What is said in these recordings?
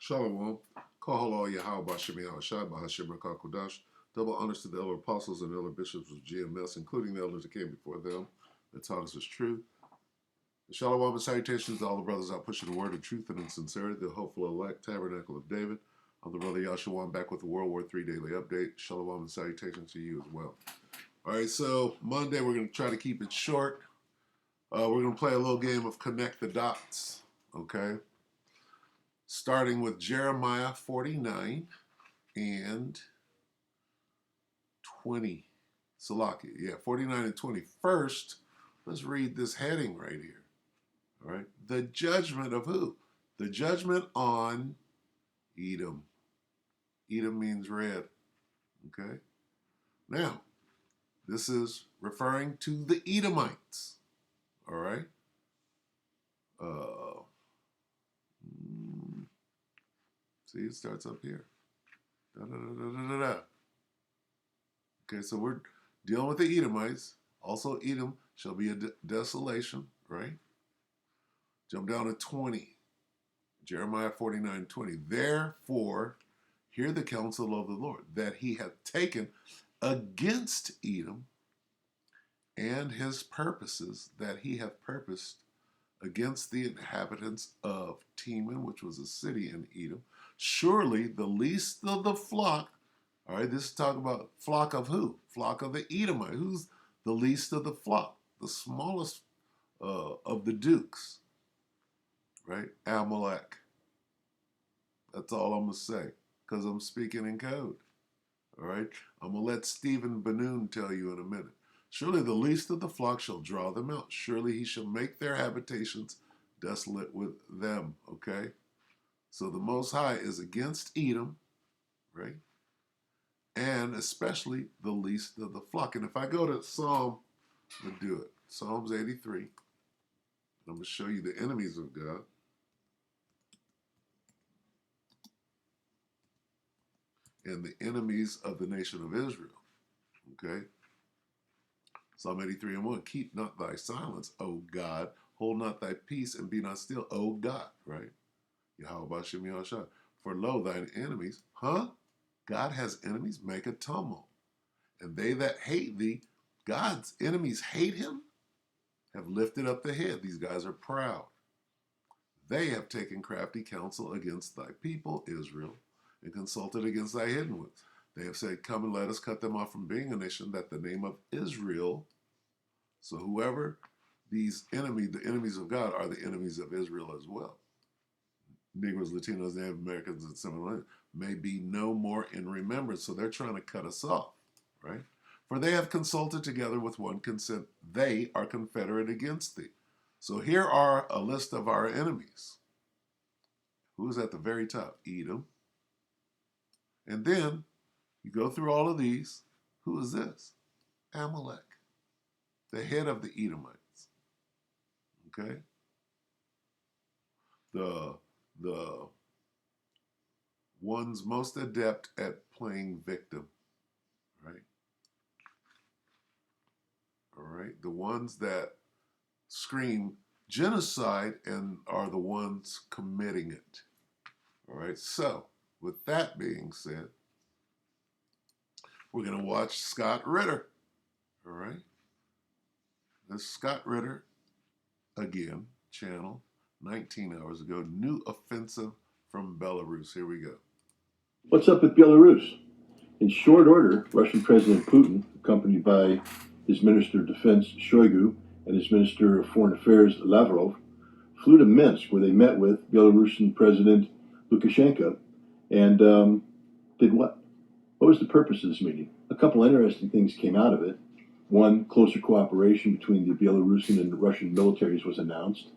Shalom. Kahal Yahweh Shemi Hashai Bahashim Rakakodash. Double honors to the elder apostles and elder bishops of GMS, including the elders that came before them, that taught us as truth. Shalom and salutations to all the brothers out pushing the word of truth and in sincerity, the hopeful elect tabernacle of David. I'm the brother Yahshua. I'm back with the WW3 Daily update. Shalom and salutations to you as well. All right, so Monday we're going to try to keep it short. We're going to play a little game of connect the dots, okay? Starting with Jeremiah 49 and 20. Salakia, yeah, 49 and 20. First, let's read this heading right here. All right, the judgment of who? The judgment on Edom. Edom means red, okay? Now, this is referring to the Edomites, all right? See, it starts up here. Da, da, da, da, da, da. Okay, so we're dealing with the Edomites. Also, Edom shall be a desolation, right? Jump down to 20. Jeremiah 49, 20. Therefore, hear the counsel of the Lord, that he hath taken against Edom and his purposes that he hath purposed against the inhabitants of Teman, which was a city in Edom. Surely the least of the flock, all right, this is talking about flock of who? Flock of the Edomite. Who's the least of the flock? The smallest of the dukes, right? Amalek. That's all I'm going to say, because I'm speaking in code, all right? I'm going to let Stephen Banoon tell you in a minute. Surely the least of the flock shall draw them out. Surely he shall make their habitations desolate with them, okay? So the Most High is against Edom, right? And especially the least of the flock. And if I go to Psalm, I'm going to do it. Psalms 83. I'm going to show you the enemies of God. And the enemies of the nation of Israel, okay? Psalm 83 and 1, keep not thy silence, O God. Hold not thy peace and be not still, O God, right? Yahweh Shem Yahshua. For lo, thine enemies, God has enemies, make a tumult. And they that hate thee, God's enemies hate him, have lifted up the head. These guys are proud. They have taken crafty counsel against thy people, Israel, and consulted against thy hidden ones. They have said, come and let us cut them off from being a nation, that the name of Israel, so whoever these enemies, the enemies of God, are the enemies of Israel as well. Negroes, Latinos, Native Americans, and similar may be no more in remembrance. So they're trying to cut us off, right? For they have consulted together with one consent. They are confederate against thee. So here are a list of our enemies. Who's at the very top? Edom. And then you go through all of these. Who is this? Amalek, the head of the Edomites. Okay? The ones most adept at playing victim, right? All right? The ones that scream genocide and are the ones committing it. All right? So, with that being said, we're going to watch Scott Ritter. All right? This Scott Ritter, again, channel, 19 hours ago, new offensive from Belarus. Here we go. What's up with Belarus? In short order, Russian President Putin, accompanied by his Minister of Defense Shoigu and his Minister of Foreign Affairs Lavrov, flew to Minsk, where they met with Belarusian President Lukashenko and did what? What was the purpose of this meeting? A couple interesting things came out of it. One, closer cooperation between the Belarusian and Russian militaries was announced.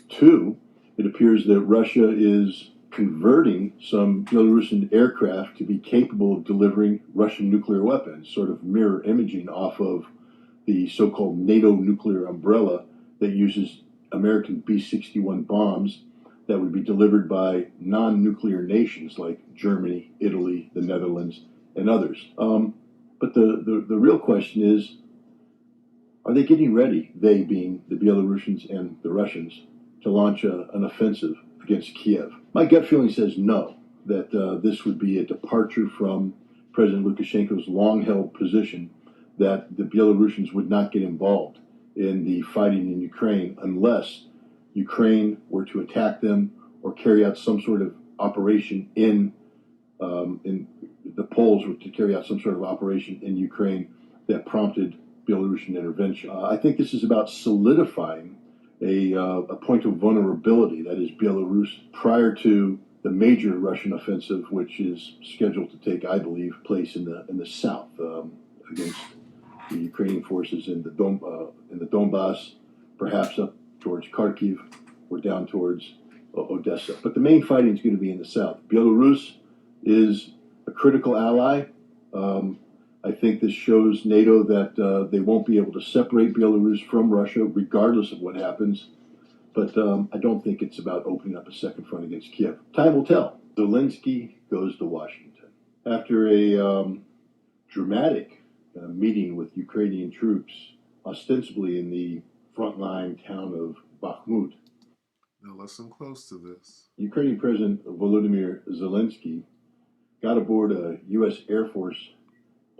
Two, it appears that Russia is converting some Belarusian aircraft to be capable of delivering Russian nuclear weapons, sort of mirror imaging off of the so-called NATO nuclear umbrella that uses American B-61 bombs that would be delivered by non-nuclear nations like Germany, Italy, the Netherlands, and others. But the real question is, are they getting ready, they being the Belarusians and the Russians, to launch an offensive against Kiev? My gut feeling says no. that this would be a departure from President Lukashenko's long-held position that the Belarusians would not get involved in the fighting in Ukraine unless Ukraine were to attack them or carry out some sort of operation in the Poles were to carry out some sort of operation in Ukraine that prompted Belarusian intervention. I think this is about solidifying a point of vulnerability, that is Belarus, prior to the major Russian offensive, which is scheduled to take, I believe, place in the south against the Ukrainian forces in the Donbass, perhaps up towards Kharkiv or down towards Odessa. But the main fighting is going to be in the south. Belarus is a critical ally. I think this shows NATO that they won't be able to separate Belarus from Russia, regardless of what happens. But I don't think it's about opening up a second front against Kiev. Time will tell. Zelensky goes to Washington. After a dramatic meeting with Ukrainian troops, ostensibly in the frontline town of Bakhmut. Now listen close to this. Ukrainian President Volodymyr Zelensky got aboard a U.S. Air Force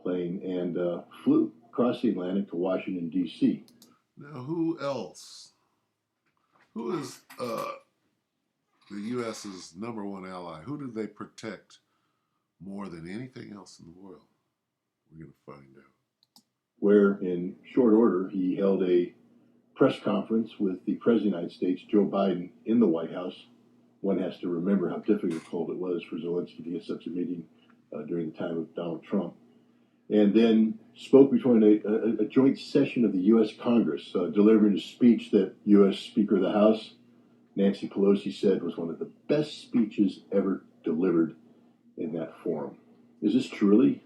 plane and flew across the Atlantic to Washington, D.C. Now, who else? Who is the U.S.'s number one ally? Who do they protect more than anything else in the world? We're going to find out. Where, in short order, he held a press conference with the President of the United States, Joe Biden, in the White House. One has to remember how difficult it was for Zelensky to get such a meeting during the time of Donald Trump. And then spoke before a joint session of the U.S. Congress, delivering a speech that U.S. Speaker of the House, Nancy Pelosi, said was one of the best speeches ever delivered in that forum. Is this truly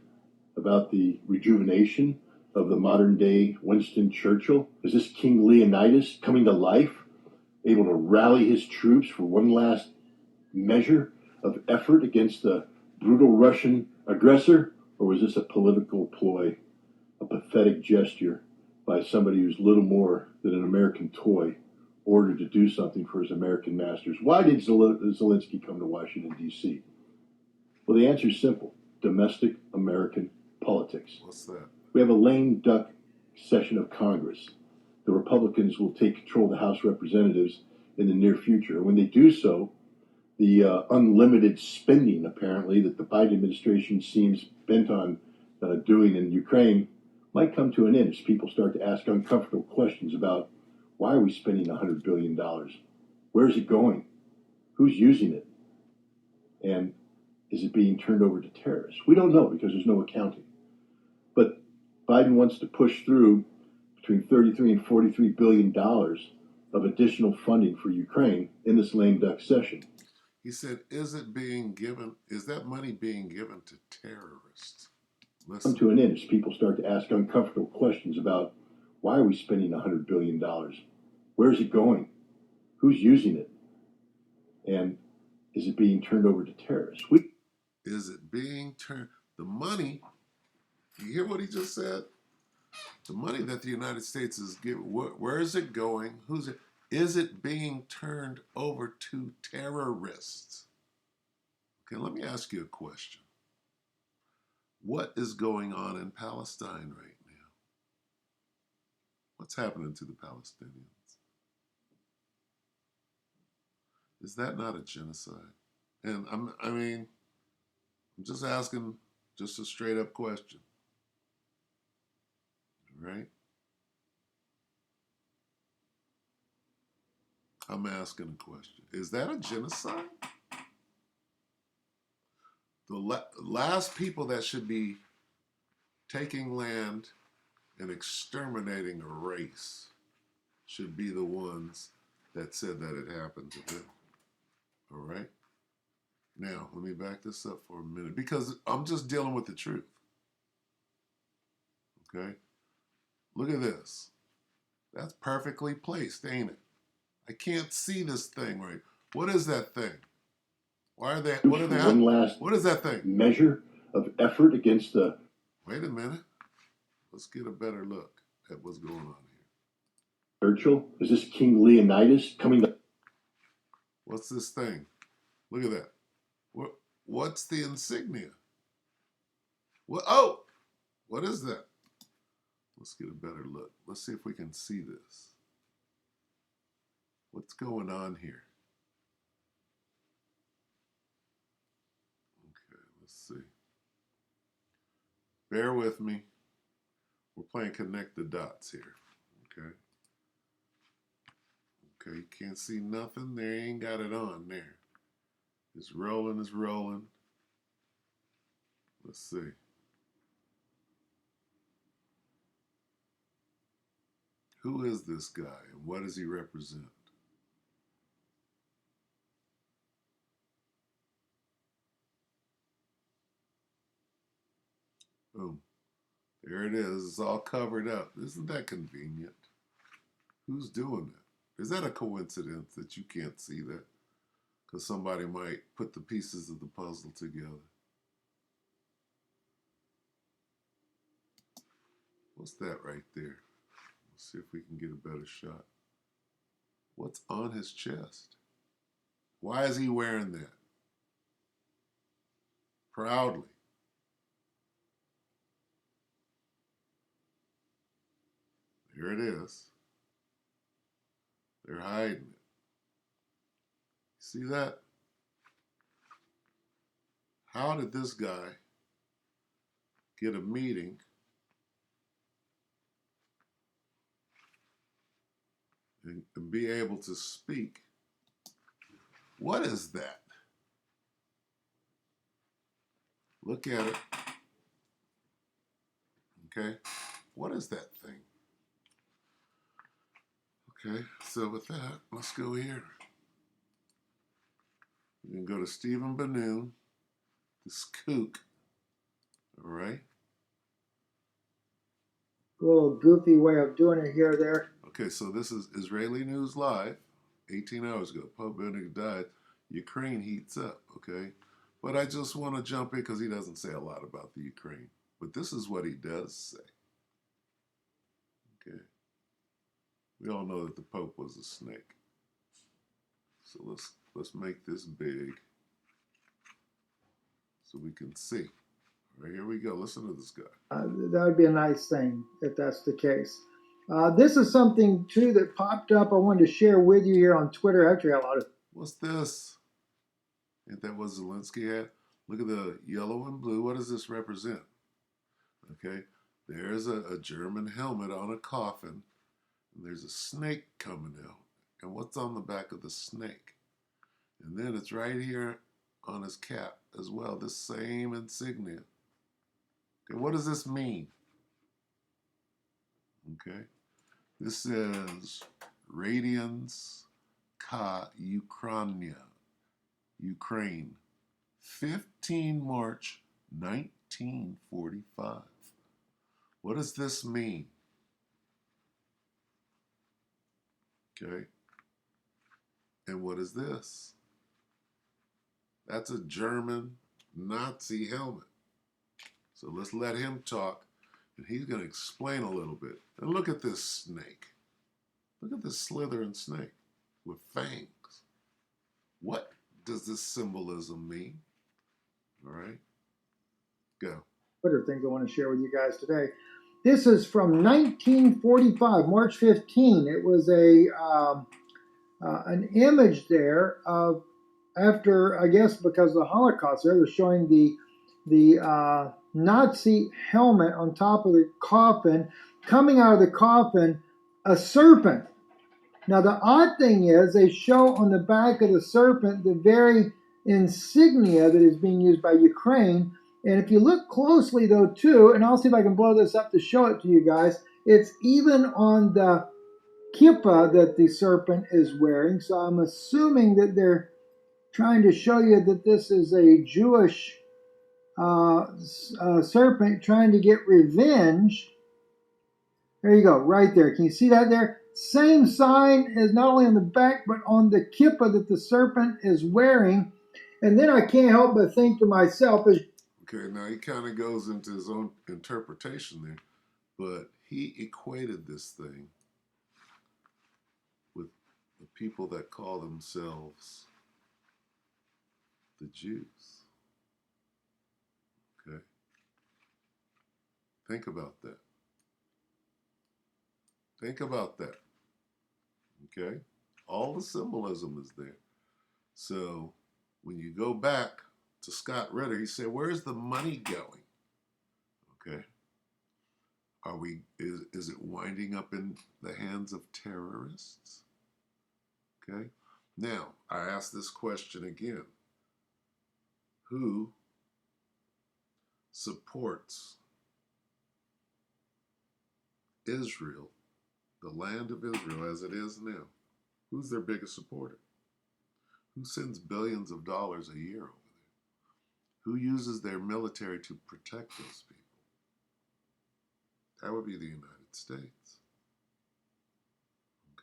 about the rejuvenation of the modern-day Winston Churchill? Is this King Leonidas coming to life, able to rally his troops for one last measure of effort against the brutal Russian aggressor? Or was this a political ploy, a pathetic gesture by somebody who's little more than an American toy, ordered to do something for his American masters? Why did Zelensky come to Washington, D.C.? Well, the answer is simple: domestic American politics. What's that? We have a lame duck session of Congress. The Republicans will take control of the House of Representatives in the near future. When they do so, the unlimited spending, apparently, that the Biden administration seems bent on doing in Ukraine might come to an end as people start to ask uncomfortable questions about why are we spending $100 billion? Where is it going? Who's using it? And is it being turned over to terrorists? We don't know because there's no accounting. But Biden wants to push through between $33 and $43 billion of additional funding for Ukraine in this lame duck session. He said, is that money being given to terrorists? Listen. Come to an end as people start to ask uncomfortable questions about why are we spending $100 billion? Where is it going? Who's using it? And is it being turned over to terrorists? Is it being turned? The money, you hear what he just said? The money that the United States is giving, where is it going? Who's it? Is it being turned over to terrorists? Okay, let me ask you a question. What is going on in Palestine right now? What's happening to the Palestinians? Is that not a genocide? And I'm just asking just a straight up question. Right? I'm asking a question. Is that a genocide? The last people that should be taking land and exterminating a race should be the ones that said that it happened to them. All right? Now, let me back this up for a minute because I'm just dealing with the truth. Okay? Look at this. That's perfectly placed, ain't it? I can't see this thing right. What is that thing? Why are they? What are they? One last what is that thing? Measure of effort against the. Wait a minute. Let's get a better look at what's going on here. Churchill? Is this King Leonidas coming to? What's this thing? Look at that. what's the insignia? What? Oh, what is that? Let's get a better look. Let's see if we can see this. What's going on here? Okay, let's see. Bear with me. We're playing connect the dots here. Okay. Okay, you can't see nothing. There ain't got it on there. It's rolling, it's rolling. Let's see. Who is this guy and what does he represent? Boom. There it is. It's all covered up. Isn't that convenient? Who's doing that? Is that a coincidence that you can't see that? Because somebody might put the pieces of the puzzle together. What's that right there? Let's see if we can get a better shot. What's on his chest? Why is he wearing that? Proudly. Here it is. They're hiding it. See that? How did this guy get a meeting and be able to speak? What is that? Look at it. Okay. What is that thing? Okay, so with that, let's go here. You can go to Stephen Banoon, this kook. All right. A little goofy way of doing it here there. Okay, so this is Israeli News Live. 18 hours ago, Pope Benedict died. Ukraine heats up, okay? But I just want to jump in because he doesn't say a lot about the Ukraine. But this is what he does say. Okay. We all know that the Pope was a snake. So let's make this big so we can see. All right, here we go. Listen to this guy. That would be a nice thing if that's the case. This is something too that popped up. I wanted to share with you here on Twitter. Actually, a lot of. What's this? Ain't that what Zelensky had? Look at the yellow and blue. What does this represent? Okay, there's a German helmet on a coffin, and there's a snake coming out. And what's on the back of the snake? And then it's right here on his cap as well, this same insignia. Okay, what does this mean? Okay, this says Radians Ka Ukraina, Ukraine, 15 March 1945. What does this mean? Okay, and what is this? That's a German Nazi helmet. So let's let him talk, and he's going to explain a little bit. And look at this snake. Look at this slithering snake with fangs. What does this symbolism mean? All right, go. Twitter things I want to share with you guys today. This is from 1945, March 15. It was an image there of after, I guess, because of the Holocaust. They're showing the Nazi helmet on top of the coffin. Coming out of the coffin, a serpent. Now, the odd thing is they show on the back of the serpent the very insignia that is being used by Ukraine. And if you look closely, though, too, and I'll see if I can blow this up to show it to you guys, it's even on the kippah that the serpent is wearing. So I'm assuming that they're trying to show you that this is a Jewish serpent trying to get revenge. There you go, right there. Can you see that there? Same sign is not only on the back, but on the kippah that the serpent is wearing. And then I can't help but think to myself, Okay, now he kind of goes into his own interpretation there, but he equated this thing with the people that call themselves the Jews. Okay? Think about that. Think about that. Okay? All the symbolism is there. So when you go back to Scott Ritter, he said, where's the money going? Okay? Is it winding up in the hands of terrorists? Okay? Now, I ask this question again. Who supports Israel, the land of Israel as it is now? Who's their biggest supporter? Who sends billions of dollars a year over there? Who uses their military to protect those people? That would be the United States.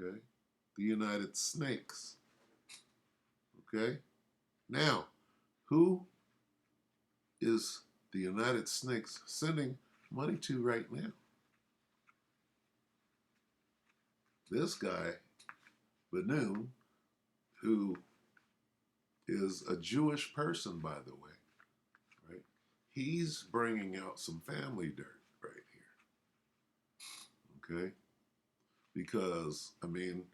Okay? The United Snakes. Okay? Now, who is the United Snakes sending money to right now? This guy, Benoon, who is a Jewish person, by the way, right? He's bringing out some family dirt right here, okay? Because, I mean,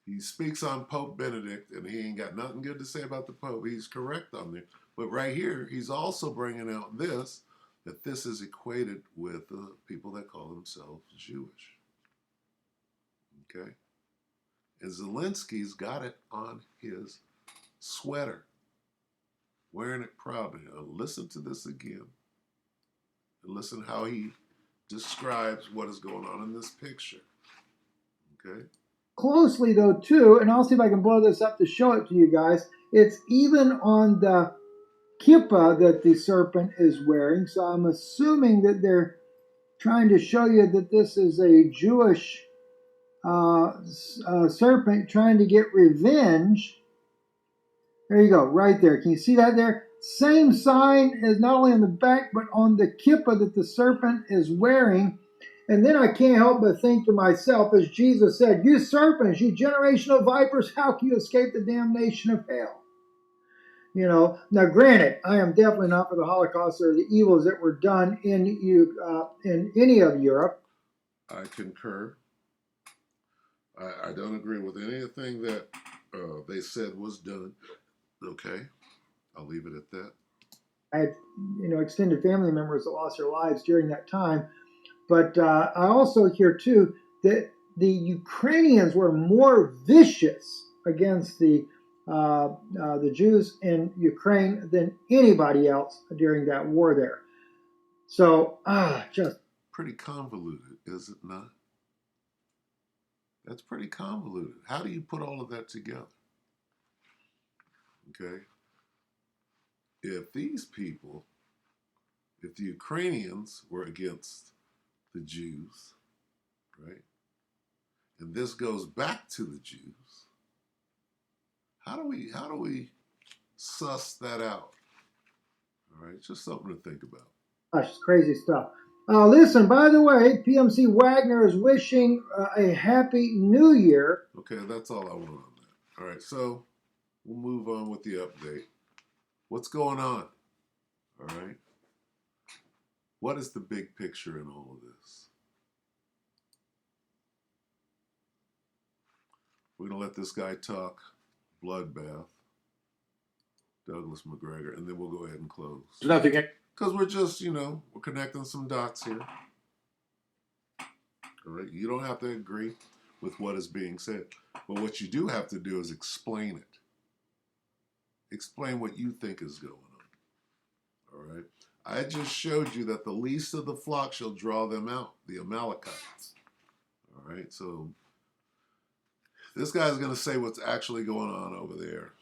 he speaks on Pope Benedict, and he ain't got nothing good to say about the Pope. He's correct on there. But right here, he's also bringing out this, that this is equated with the people that call themselves Jewish, okay? And Zelensky's got it on his sweater, wearing it proudly. Now listen to this again, and listen how he describes what is going on in this picture. Okay? Closely though too, and I'll see if I can blow this up to show it to you guys. It's even on the kippah that the serpent is wearing. So I'm assuming that they're trying to show you that this is a Jewish serpent trying to get revenge. There you go, right there. Can you see that there? Same sign is not only on the back, but on the kippah that the serpent is wearing. And then I can't help but think to myself, as Jesus said, you serpents, you generation of vipers, how can you escape the damnation of hell? You know, now granted, I am definitely not for the Holocaust or the evils that were done in any of Europe. I concur. I don't agree with anything that they said was done. Okay, I'll leave it at that. I had, extended family members that lost their lives during that time. But I also hear too that the Ukrainians were more vicious against the Jews in Ukraine than anybody else during that war there. So just pretty convoluted, is it not? That's pretty convoluted. How do you put all of that together? Okay. If these people, if the Ukrainians were against the Jews, right? And this goes back to the Jews. How do we suss that out? All right, just something to think about. Gosh, it's crazy stuff. Listen, by the way, PMC Wagner is wishing a happy new year. Okay, that's all I want on that. All right, so we'll move on with the update. What's going on? All right. What is the big picture in all of this? We're going to let this guy talk. Bloodbath. Douglas McGregor, and then we'll go ahead and close. Nothing. Because we're just, we're connecting some dots here. All right. You don't have to agree with what is being said. But what you do have to do is explain it. Explain what you think is going on. All right. I just showed you that the least of the flock shall draw them out, the Amalekites. All right. So this guy's going to say what's actually going on over there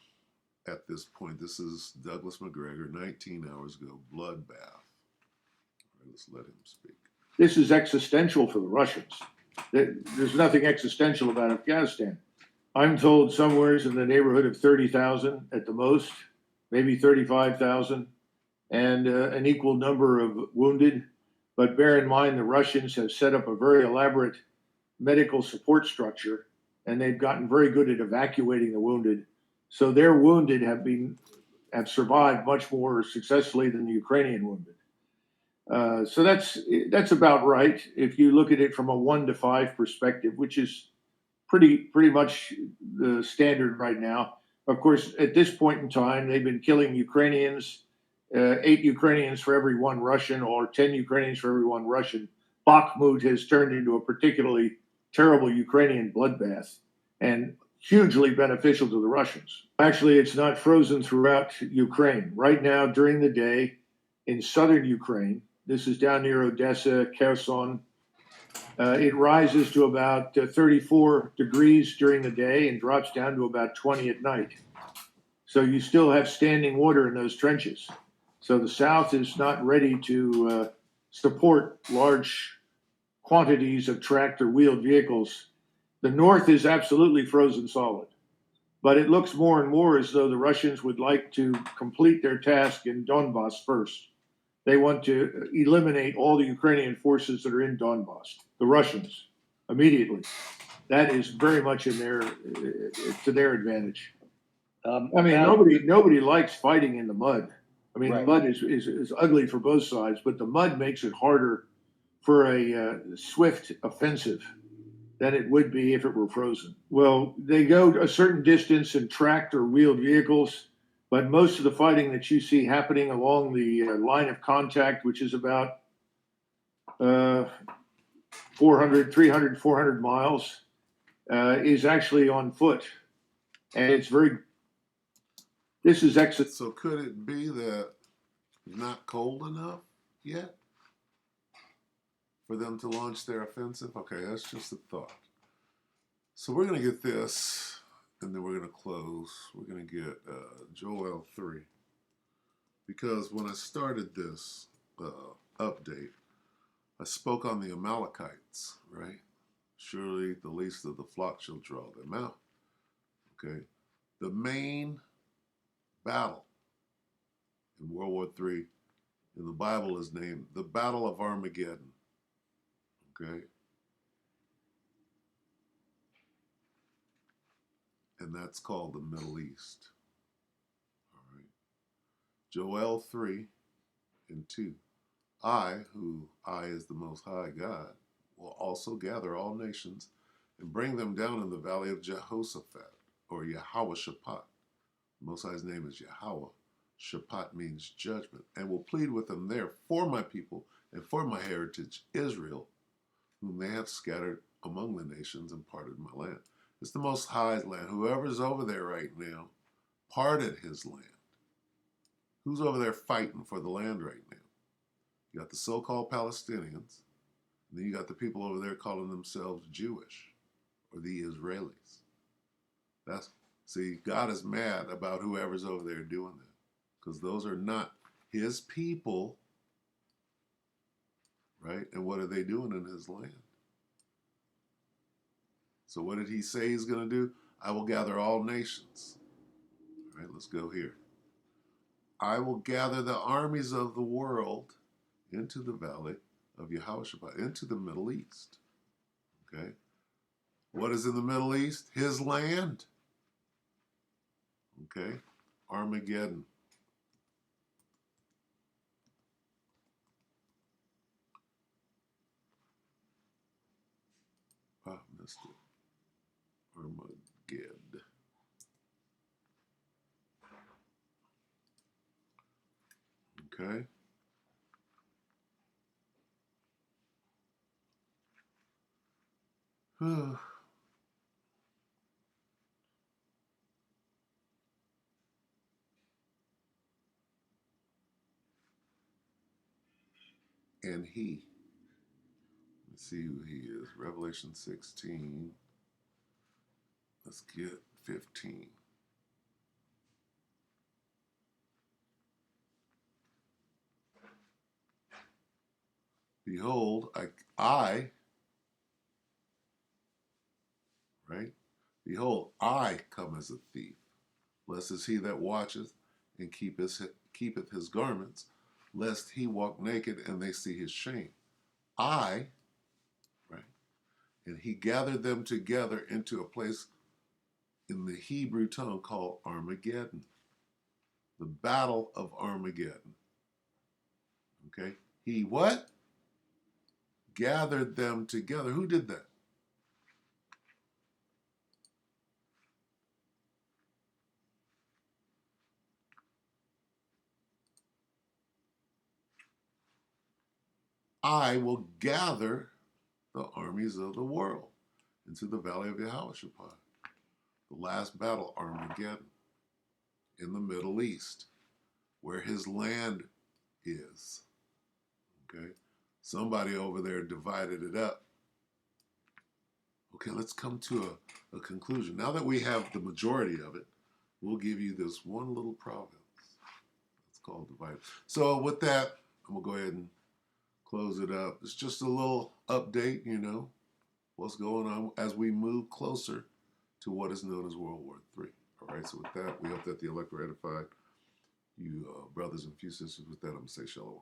at this point. This is Douglas McGregor, 19 hours ago, bloodbath. All right, let's let him speak. This is existential for the Russians. There's nothing existential about Afghanistan. I'm told somewhere in the neighborhood of 30,000 at the most, maybe 35,000, and an equal number of wounded. But bear in mind, the Russians have set up a very elaborate medical support structure, and they've gotten very good at evacuating the wounded. So their wounded have survived much more successfully than the Ukrainian wounded. So that's about right if you look at it from a 1 to 5 perspective, which is pretty much the standard right now. Of course, at this point in time, they've been killing Ukrainians, 8 Ukrainians for every 1 Russian, or 10 Ukrainians for every 1 Russian. Bakhmut has turned into a particularly terrible Ukrainian bloodbath and hugely beneficial to the Russians. Actually, it's not frozen throughout Ukraine. Right now, during the day, in southern Ukraine, this is down near Odessa, Kherson, it rises to about 34 degrees during the day and drops down to about 20 at night. So you still have standing water in those trenches. So the South is not ready to support large quantities of tracked or wheeled vehicles. The North is absolutely frozen solid. But it looks more and more as though the Russians would like to complete their task in Donbass first. They want to eliminate all the Ukrainian forces that are in Donbass, the Russians, immediately. That is very much in to their advantage. I mean, nobody likes fighting in the mud. I mean, right. The mud is ugly for both sides, but the mud makes it harder for a swift offensive than it would be if it were frozen. Well, they go a certain distance in tracked or wheeled vehicles, but most of the fighting that you see happening along the line of contact, which is about 300, 400 miles, is actually on foot. And it's this is exit. So could it be that it's not cold enough yet for them to launch their offensive? Okay, that's just a thought. So we're going to get this, and then we're going to close. We're going to get Joel 3. Because when I started this update, I spoke on the Amalekites, right? Surely the least of the flock shall draw them out. Okay. The main battle in World War III in the Bible is named the Battle of Armageddon. Okay. And that's called the Middle East. All right. Joel 3 and 2. I, who I is the Most High God, will also gather all nations and bring them down in the valley of Jehoshaphat, or Yahweh Shaphat. Most High's name is Yahweh. Shaphat means judgment, and will plead with them there for my people and for my heritage, Israel, whom they have scattered among the nations and parted my land. It's the Most High's land. Whoever's over there right now parted his land. Who's over there fighting for the land right now? You got the so-called Palestinians, and then you got the people over there calling themselves Jewish, or the Israelis. See, God is mad about whoever's over there doing that, because those are not his people, right? And what are they doing in his land? So what did he say he's going to do? I will gather all nations. All right, let's go here. I will gather the armies of the world into the valley of Yehoshaphat, into the Middle East. Okay? What is in the Middle East? His land. Okay? Armageddon. Ah, missed it. Armageddon. Okay? And he. Let's see who he is. Revelation 16. Let's get 15. Behold, I, right? Behold, I come as a thief. Blessed is he that watcheth and keepeth his garments, lest he walk naked and they see his shame. I, right? And he gathered them together into a place in the Hebrew tongue called Armageddon. The battle of Armageddon. Okay? He what? Gathered them together. Who did that? I will gather the armies of the world into the valley of Yehoshaphat. The last battle, Armageddon, in the Middle East, where his land is. Okay? Somebody over there divided it up. Okay, let's come to a conclusion. Now that we have the majority of it, we'll give you this one little province. It's called divided. So with that, I'm going to go ahead and close it up. It's just a little update, what's going on as we move closer to what is known as World War III. All right, so with that, we hope that the elect were edified. You brothers and few sisters, with that, I'm going to say shalom.